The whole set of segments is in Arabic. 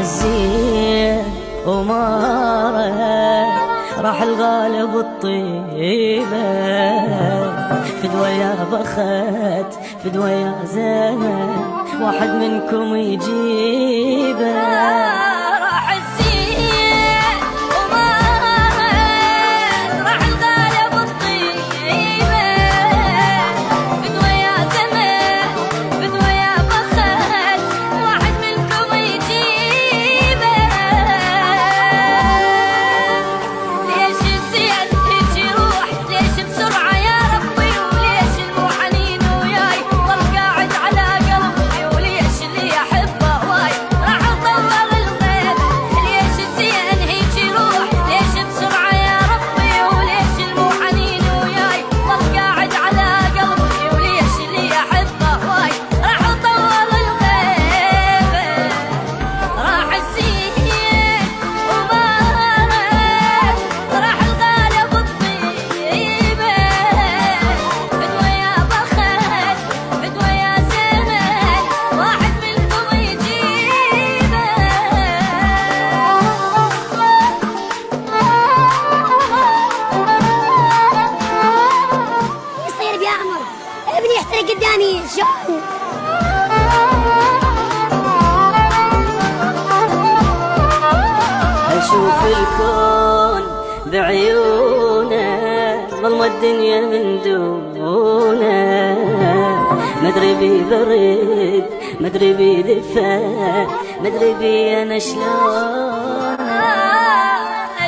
الزين وماره راح الغالب الطيبة، فدوى يا بخت فدوى يا زمن واحد منكم يجيبه. ابني يحترق قدامي شلون؟ اشوف الكون بعيونه ظلمة الدنيا من دونه، مدري بي برد مدري بي دفا مدري بي انا شلون.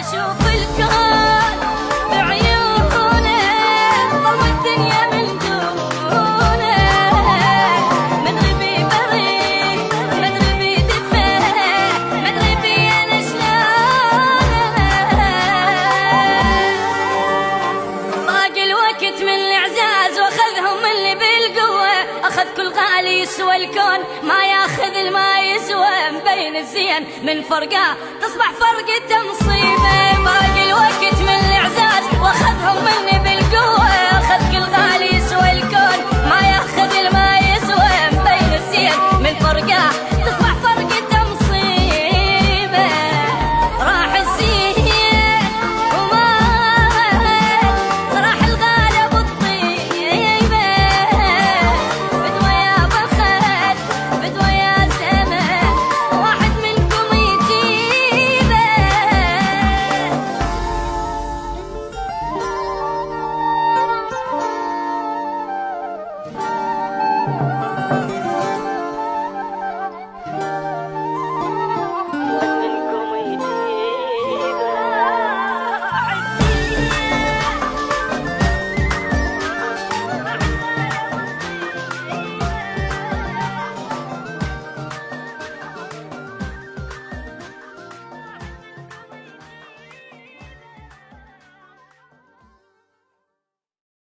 اشوف الكون بعيونه ظلمة الدنيا من دونه، مدري بي برد مدري بي دفا مدري بي انا شلون. باقي الوقت من الاعزاز واخذهم اللي بالقوه، اخذ كل غالي يسوى الكون ما ياخذ الما يسوى، مبين الزين من فرقه تصبح فرقته مصيبه. باقي الوقت من الاعزاز واخذهم اللي بالقوه